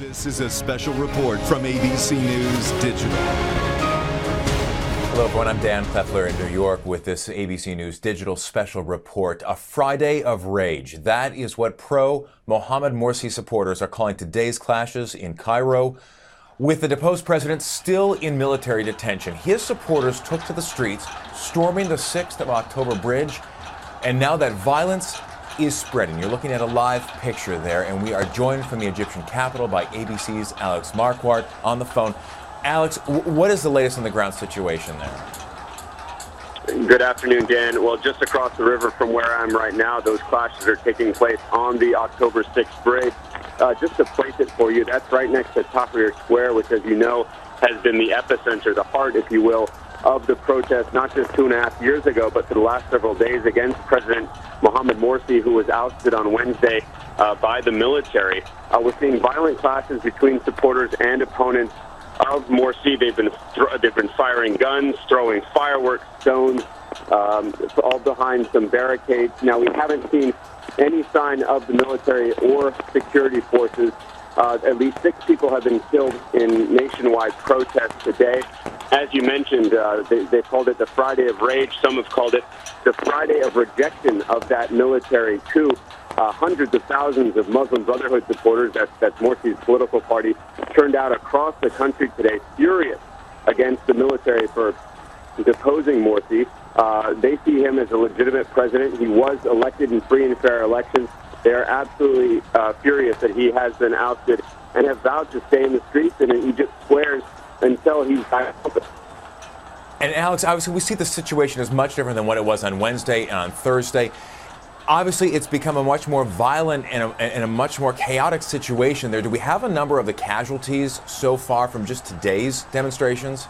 This is a special report from ABC News Digital. Hello everyone, I'm Dan Pfeffler in New York with this ABC News Digital special report. A Friday of rage. That is what pro-Mohamed Morsi supporters are calling today's clashes in Cairo. With the deposed president still in military detention, his supporters took to the streets, storming the 6th of October bridge. And now that violence is spreading. You're looking at a live picture there, and we are joined from the Egyptian capital by ABC's Alex Marquardt on the phone. Alex, what is the latest on the ground situation there? Good afternoon, Dan. Well, just across the river from where I'm right now, those clashes are taking place on the October 6th bridge. Just to place it for you, that's right next to Tahrir Square, which, as you know, has been the epicenter, the heart, if you will, of the protest, not just 2.5 years ago, but for the last several days against President Mohamed Morsi, who was ousted on Wednesday by the military. We're seeing violent clashes between supporters and opponents of Morsi. They've been firing guns, throwing fireworks, stones, all behind some barricades. Now, we haven't seen any sign of the military or security forces. At least 6 people have been killed in nationwide protests today. As you mentioned, they called it the Friday of Rage. Some have called it the Friday of rejection of that military coup. Hundreds of thousands of Muslim Brotherhood supporters, that's Morsi's political party, turned out across the country today, furious against the military for deposing Morsi. They see him as a legitimate president. He was elected in free and fair elections. They are absolutely furious that he has been ousted and have vowed to stay in the streets and in Egypt squares until he's back. And Alex, obviously we see the situation as much different than what it was on Wednesday and on Thursday. Obviously, it's become a much more violent and a much more chaotic situation there. Do we have a number of the casualties so far from just today's demonstrations?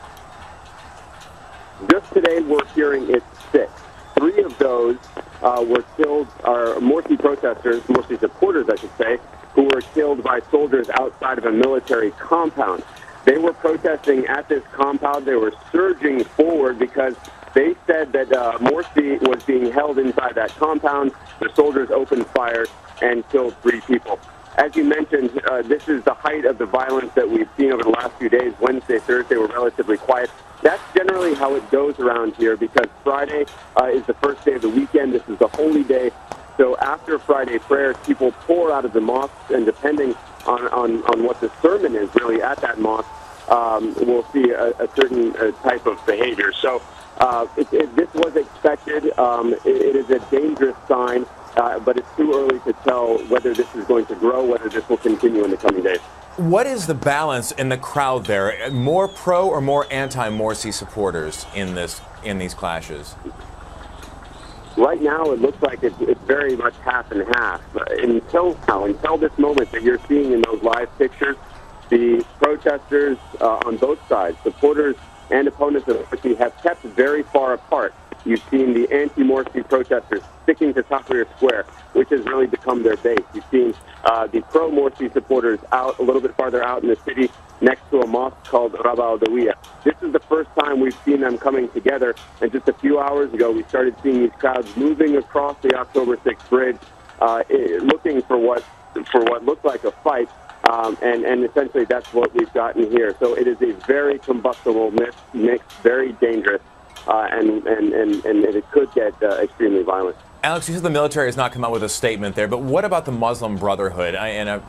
Just today, we're hearing it's 6. 3 of those were killed, are Morsi protesters, Morsi supporters, I should say, who were killed by soldiers outside of a military compound. They were protesting at this compound. They were surging forward because they said that Morsi was being held inside that compound. The soldiers opened fire and killed 3 people. As you mentioned, this is the height of the violence that we've seen over the last few days. Wednesday, Thursday were relatively quiet. That's generally how it goes around here because Friday is the first day of the weekend. This is the holy day. So after Friday prayers, people pour out of the mosques, and depending on what the sermon is really at that mosque, we'll see a certain type of behavior. So this was expected. It is a dangerous sign, but it's too early to tell whether this is going to grow, whether this will continue in the coming days. What is the balance in the crowd there? More pro or more anti-Morsi supporters in these clashes? Right now, it looks like it's very much half and half. Until this moment that you're seeing in those live pictures, the protesters on both sides, supporters and opponents of Morsi, have kept very far apart. You've seen the anti-Morsi protesters sticking to Tahrir Square, which has really become their base. You've seen the pro-Morsi supporters out a little bit farther out in the city next to a mosque called Rabba al-Dawiya. This is the first time we've seen them coming together, and just a few hours ago we started seeing these crowds moving across the October 6th bridge, looking for what looked like a fight, and essentially that's what we've gotten here. So it is a very combustible mix, very dangerous, and it could get extremely violent. Alex, you said the military has not come out with a statement there, but what about the Muslim Brotherhood?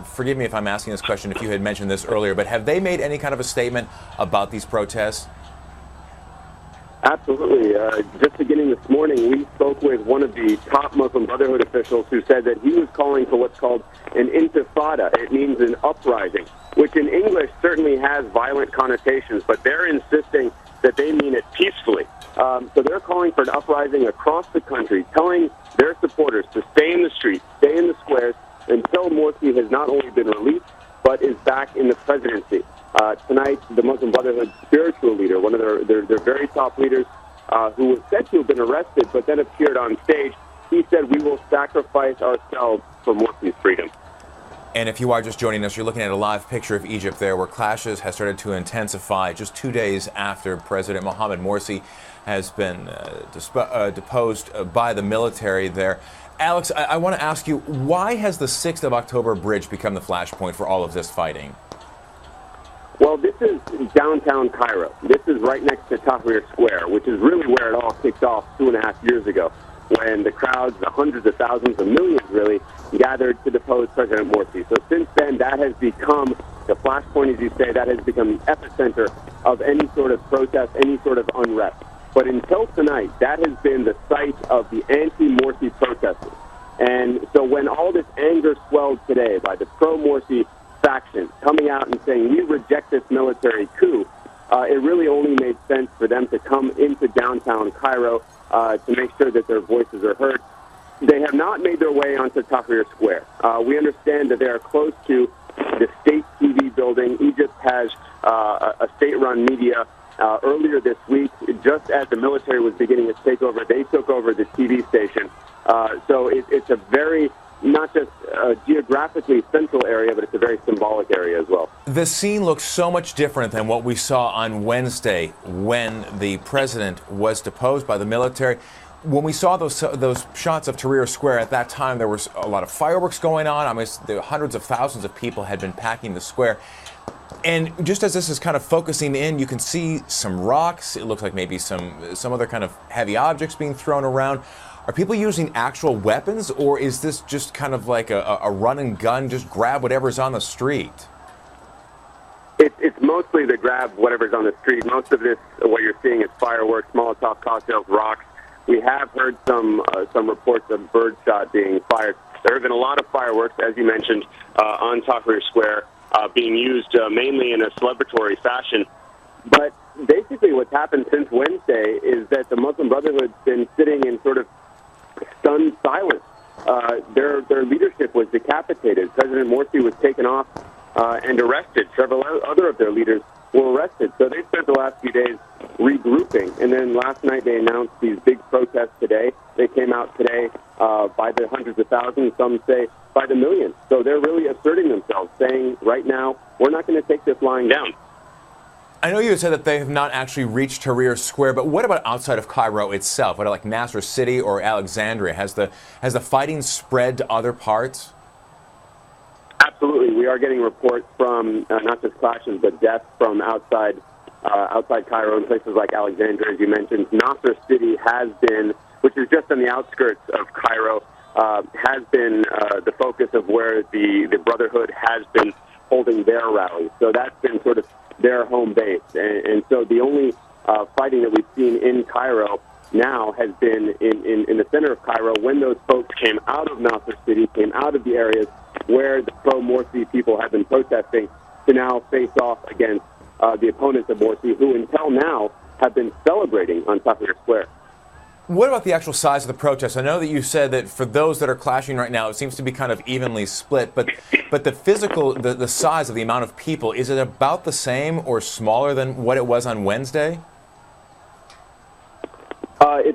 Forgive me if I'm asking this question if you had mentioned this earlier, but have they made any kind of a statement about these protests? Absolutely. Just beginning this morning, we spoke with one of the top Muslim Brotherhood officials who said that he was calling for what's called an intifada. It means an uprising, which in English certainly has violent connotations, but they're insisting that they mean it peacefully. So they're calling for an uprising across the country, telling their supporters to stay in the streets, stay in the squares, until Morsi has not only been released, but is back in the presidency. Tonight, the Muslim Brotherhood spiritual leader, one of their very top leaders, who was said to have been arrested but then appeared on stage, he said, "We will sacrifice ourselves for Morsi's freedom." And if you are just joining us, you're looking at a live picture of Egypt there, where clashes have started to intensify just 2 days after President Mohamed Morsi has been deposed by the military there. Alex, I want to ask you, why has the 6th of October bridge become the flashpoint for all of this fighting? Well, this is downtown Cairo. This is right next to Tahrir Square, which is really where it all kicked off 2.5 years ago, when the crowds, the hundreds of thousands of millions really, gathered to depose President Morsi. So since then, that has become the flashpoint, as you say, that has become the epicenter of any sort of protest, any sort of unrest. But until tonight, that has been the site of the anti-Morsi protesters. And so when all this anger swelled today by the pro-Morsi faction coming out and saying, we reject this military coup, it really only made sense for them to come into downtown Cairo to make sure that their voices are heard. They have not made their way onto Tahrir Square. We understand that they are close to the state TV building. Egypt has a state-run media. Earlier this week, just as the military was beginning its takeover, they took over the TV station. So it's a very, not just geographically central area, but it's a very symbolic area as well. The scene looks so much different than what we saw on Wednesday when the president was deposed by the military. When we saw those shots of Tahrir Square, at that time there was a lot of fireworks going on. I mean, hundreds of thousands of people had been packing the square. And just as this is kind of focusing in, you can see some rocks. It looks like maybe some other kind of heavy objects being thrown around. Are people using actual weapons, or is this just kind of like a run and gun, just grab whatever's on the street? It's mostly the grab whatever's on the street. Most of this, what you're seeing, is fireworks, Molotov cocktails, rocks. We have heard some reports of birdshot being fired. There have been a lot of fireworks, as you mentioned, on Tahrir Square, being used mainly in a celebratory fashion. But basically what's happened since Wednesday is that the Muslim Brotherhood's been sitting in sort of stunned silence. Their leadership was decapitated. President Morsi was taken off and arrested. Several other of their leaders were arrested. So they spent the last few days regrouping. And then last night they announced these big protests today. They came out today by the hundreds of thousands, some say by the millions. So they're really asserting themselves, saying right now, we're not going to take this lying down. I know you said that they have not actually reached Tahrir Square, but what about outside of Cairo itself? What, like Nasser City or Alexandria? Has the fighting spread to other parts? Absolutely. We are getting reports from not just clashes, but deaths from outside Cairo in places like Alexandria, as you mentioned. Nasser City has been, which is just on the outskirts of Cairo, has been the focus of where the Brotherhood has been holding their rallies. So that's been sort of their home base. And so the only fighting that we've seen in Cairo now has been in the center of Cairo when those folks came out of Nasser City, came out of the areas where the pro-Morsi people have been protesting to now face off against the opponents of Morsi, who until now have been celebrating on Tahrir Square. What about the actual size of the protest? I know that you said that for those that are clashing right now, it seems to be kind of evenly split, but the physical, the size of the amount of people, is it about the same or smaller than what it was on Wednesday?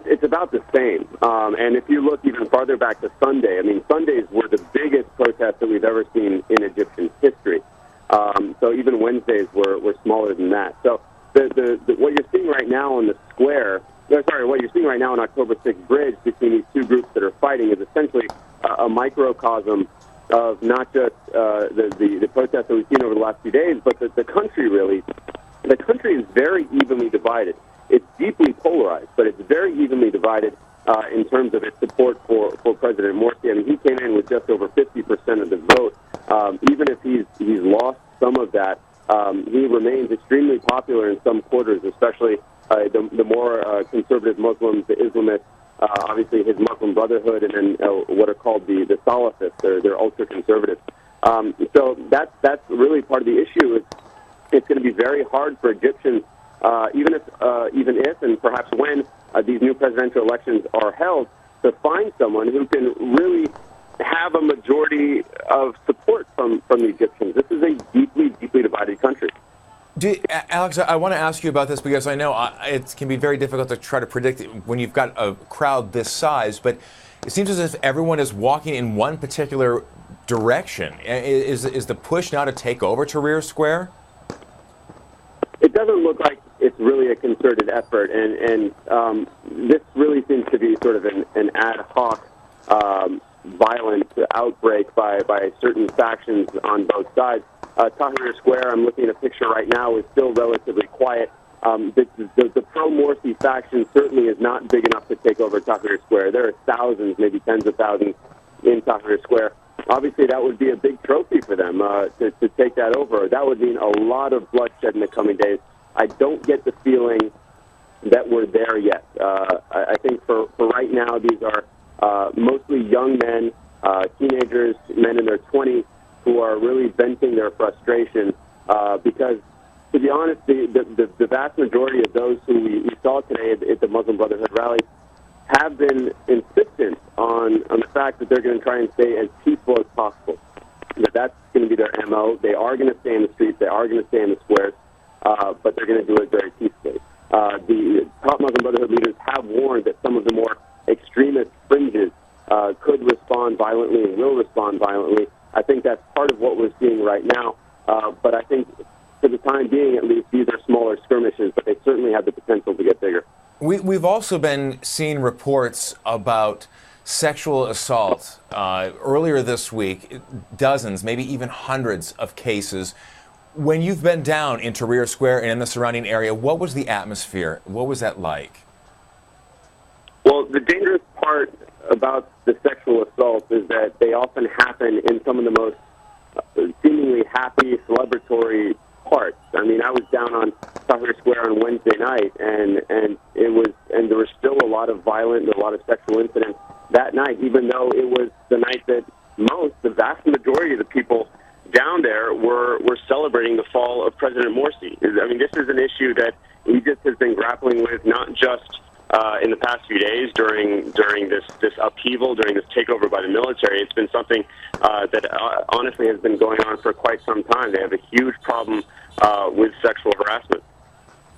It's about the same. And if you look even farther back to Sunday, I mean, Sundays were the biggest protests that we've ever seen in Egyptian history. So even Wednesdays were smaller than that. So what you're seeing right now on the square, what you're seeing right now on October 6th bridge between these two groups that are fighting is essentially a microcosm of not just the protests that we've seen over the last few days, but the country really. The country is very evenly divided. It's deeply polarized, but it's very evenly divided in terms of its support for President Morsi. I mean, he came in with just over 50% of the vote. Even if he's lost some of that, he remains extremely popular in some quarters, especially the more conservative Muslims, the Islamists, obviously his Muslim Brotherhood, and then what are called the Salafists. They're ultra-conservative. So that's really part of the issue. It's going to be very hard for Egyptians, even if and perhaps when these new presidential elections are held, to find someone who can really have a majority of support from the Egyptians. This is a deeply, deeply divided country. Alex, I want to ask you about this because I know it can be very difficult to try to predict when you've got a crowd this size, but it seems as if everyone is walking in one particular direction. Is the push now to take over Tahrir Square? It doesn't look like it's really a concerted effort, and this really seems to be sort of an ad hoc violent outbreak by certain factions on both sides. Tahrir Square, I'm looking at a picture right now, is still relatively quiet. The pro-Morsi faction certainly is not big enough to take over Tahrir Square. There are thousands, maybe tens of thousands in Tahrir Square. Obviously, that would be a big trophy for them to take that over. That would mean a lot of bloodshed in the coming days. I don't get the feeling that we're there yet. I think for right now, these are mostly young men, teenagers, men in their 20s, who are really venting their frustration because, to be honest, the vast majority of those who we saw today at the Muslim Brotherhood rally have been insistent on the fact that they're going to try and stay as peaceful as possible. That's going to be their MO. They are going to stay in the streets. They are going to stay in the squares, but they're going to do it very peacefully. The top Muslim Brotherhood leaders have warned that some of the more extremist fringes could respond violently and will respond violently. I think that's part of what we're seeing right now, but I think for the time being, at least, these are smaller skirmishes, but they certainly have the potential to get bigger. We've also been seeing reports about sexual assault. Earlier this week, dozens, maybe even hundreds of cases. When you've been down in Tahrir Square and in the surrounding area, what was the atmosphere? What was that like? Well, the dangerous part about the sexual assaults is that they often happen in some of the most seemingly happy, celebratory parts. I mean, I was down on Tahrir Square on Wednesday night, and there was still a lot of violent, a lot of sexual incidents that night, even though it was the night that the vast majority of the people down there were celebrating the fall of President Morsi. I mean, this is an issue that Egypt has been grappling with, not just in the past few days during this upheaval, during this takeover by the military. It's been something that honestly has been going on for quite some time. They have a huge problem with sexual harassment.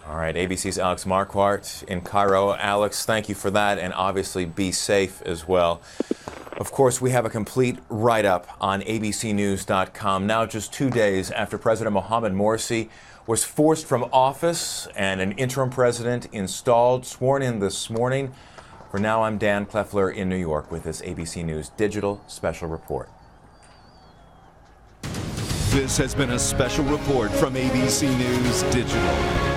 All right, ABC's Alex Marquardt in Cairo. Alex, thank you for that, and obviously be safe as well. Of course, we have a complete write-up on abcnews.com now just 2 days after President Mohamed Morsi was forced from office and an interim president installed, sworn in this morning. For now, I'm Dan Kleffler in New York with this ABC News Digital Special Report. This has been a special report from ABC News Digital.